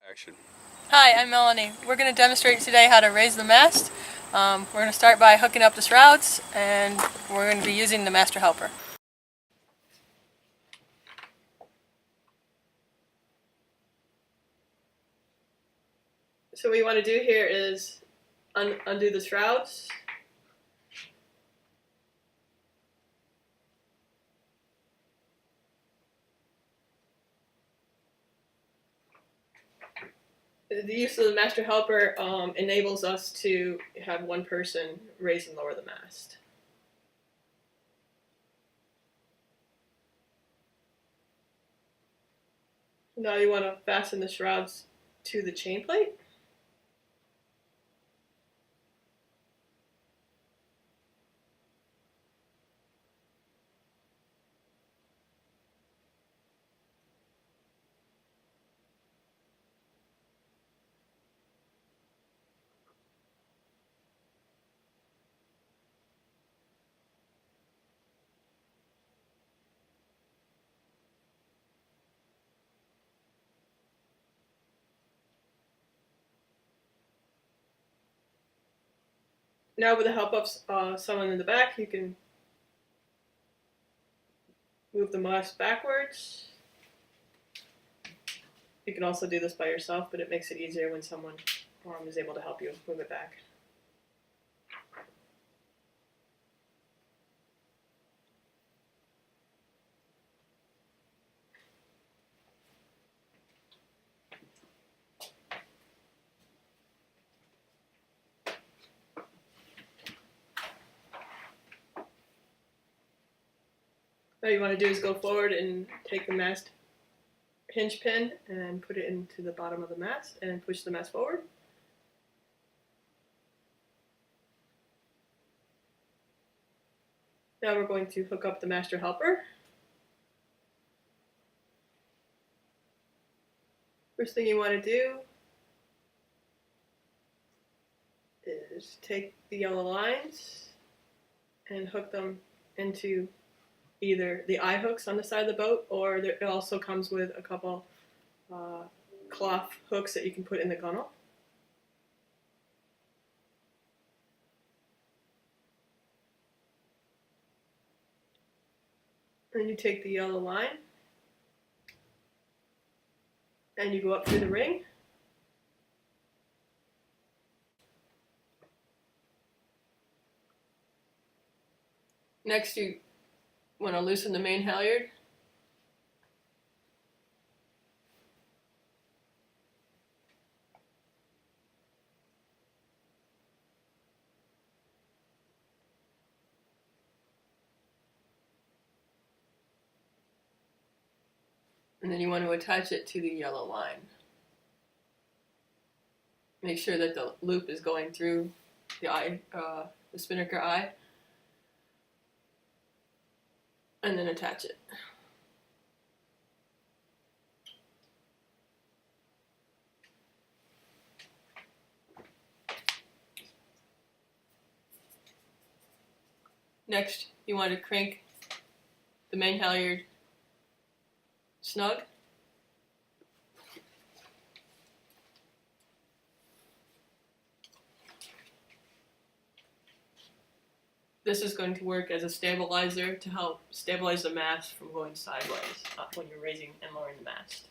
Action. Hi, I'm Melanie. We're going to demonstrate today how to raise the mast. We're going to start by hooking up the shrouds, and we're going to be using the master helper. So what you want to do here is undo the shrouds. The use of the master helper enables us to have one person raise and lower the mast. Now you want to fasten the shrouds to the chain plate. Now with the help of someone in the back, you can move the mast backwards. You can also do this by yourself, but it makes it easier when someone is able to help you move it back. What you want to do is go forward and take the mast hinge pin and put it into the bottom of the mast and push the mast forward. Now we're going to hook up the master helper. First thing you want to do is take the yellow lines and hook them into either the eye hooks on the side of the boat, or it also comes with a couple cloth hooks that you can put in the gunnel. Then you take the yellow line and you go up through the ring. Next you want to loosen the main halyard. And then you want to attach it to the yellow line. Make sure that the loop is going through the eye, the spinnaker eye, and then attach it. Next, you want to crank the main halyard snug. This is going to work as a stabilizer to help stabilize the mast from going sideways when you're raising and lowering the mast.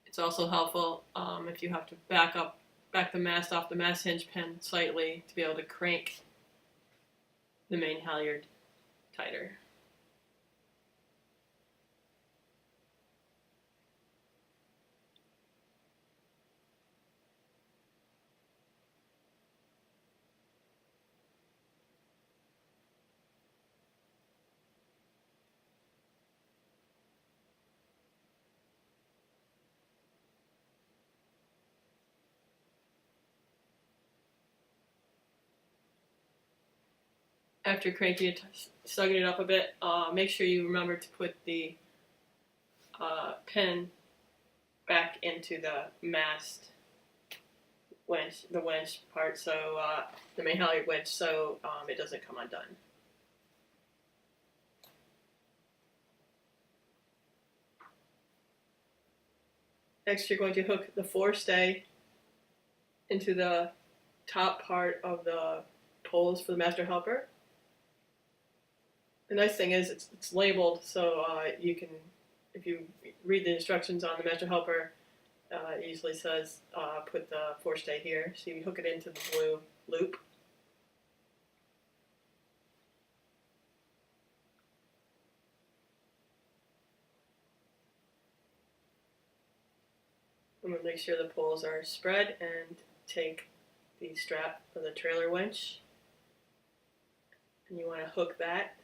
It's also helpful if you have to back the mast off the mast hinge pin slightly to be able to crank the main halyard tighter. After cranking it, sugging it up a bit, make sure you remember to put the pin back into the mast winch, the winch part, so the main halyard winch, so it doesn't come undone. Next, you're going to hook the forestay into the top part of the poles for the master helper. The nice thing is it's labeled, so you can, if you read the instructions on the master helper, it usually says put the forestay here. So you hook it into the blue loop. I'm going to make sure the poles are spread and take the strap of the trailer winch. And you want to hook that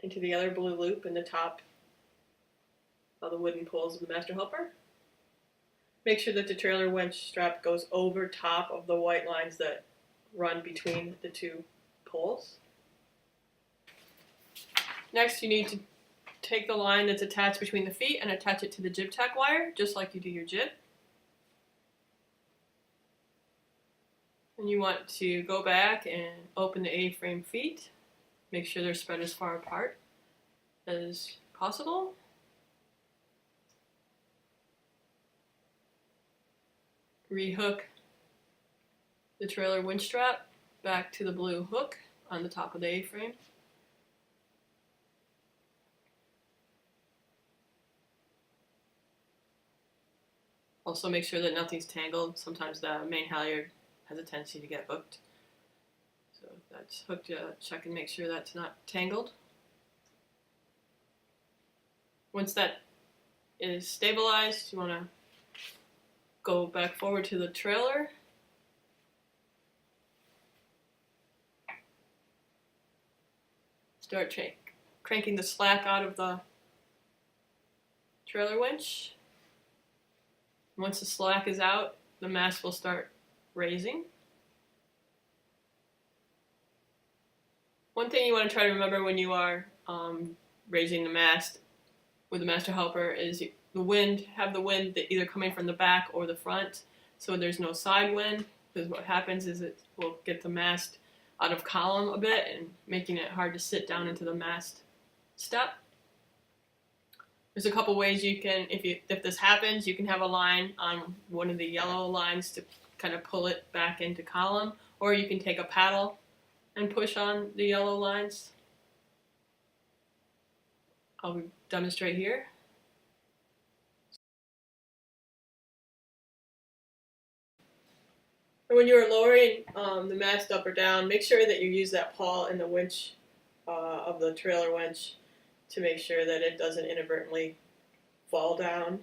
into the other blue loop in the top of the wooden poles of the master helper. Make sure that the trailer winch strap goes over top of the white lines that run between the two poles. Next, you need to take the line that's attached between the feet and attach it to the jib tack wire, just like you do your jib. And you want to go back and open the A-frame feet. Make sure they're spread as far apart as possible. Rehook the trailer winch strap back to the blue hook on the top of the A-frame. Also make sure that nothing's tangled. Sometimes the main halyard has a tendency to get hooked. So if that's hooked, check and make sure that's not tangled. Once that is stabilized, you want to go back forward to the trailer. Start cranking the slack out of the trailer winch. Once the slack is out, the mast will start raising. One thing you want to try to remember when you are raising the mast with the master helper is have the wind that either coming from the back or the front, so there's no side wind, because what happens is it will get the mast out of column a bit and making it hard to sit down into the mast step. There's a couple ways you can, if this happens, you can have a line on one of the yellow lines to kind of pull it back into column, or you can take a paddle and push on the yellow lines. I'll demonstrate here. And when you're lowering the mast up or down, make sure that you use that pawl in the winch of the trailer winch to make sure that it doesn't inadvertently fall down.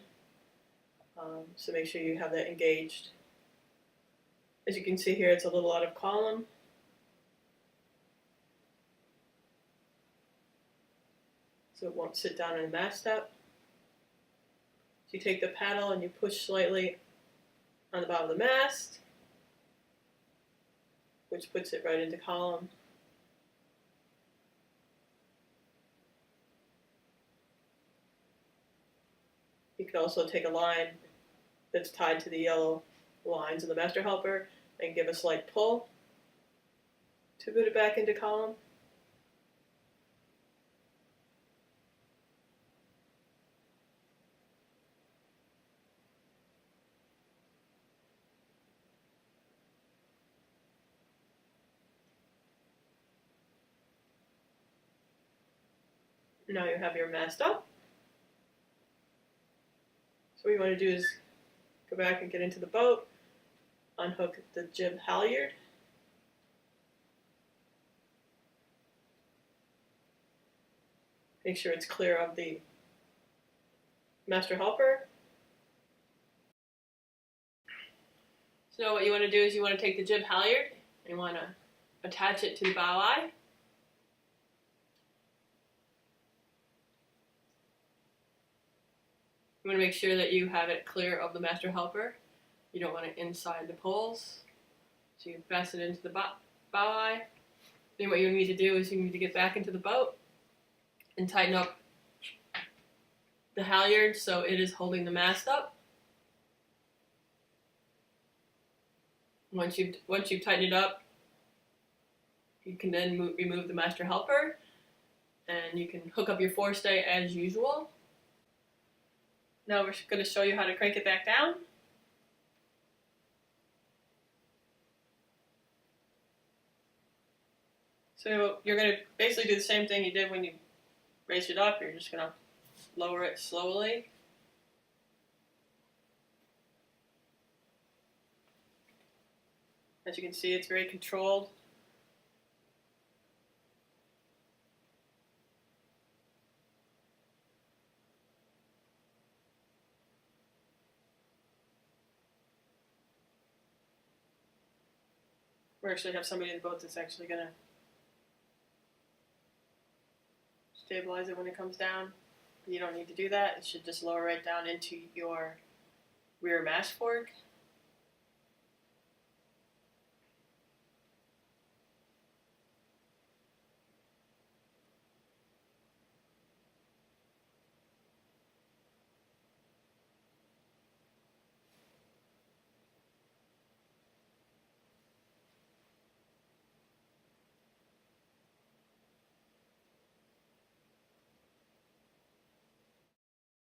So make sure you have that engaged. As you can see here, it's a little out of column. So it won't sit down in the mast step. So you take the paddle and you push slightly on the bottom of the mast, which puts it right into column. You can also take a line that's tied to the yellow lines of the master helper and give a slight pull to put it back into column. Now you have your mast up. So what you want to do is go back and get into the boat, unhook the jib halyard, make sure it's clear of the master helper. So what you want to do is you want to take the jib halyard and you want to attach it to the bow eye. You want to make sure that you have it clear of the master helper. You don't want it inside the poles. So you fasten it into the bow eye. Then what you need to do is you need to get back into the boat and tighten up the halyard so it is holding the mast up. Once you've tightened it up, you can then remove the master helper and you can hook up your forestay as usual. Now we're going to show you how to crank it back down. So you're going to basically do the same thing you did when you raised it up. You're just going to lower it slowly. As you can see, it's very controlled. We actually have somebody in the boat that's actually going to stabilize it when it comes down. You don't need to do that. It should just lower right down into your rear mast fork.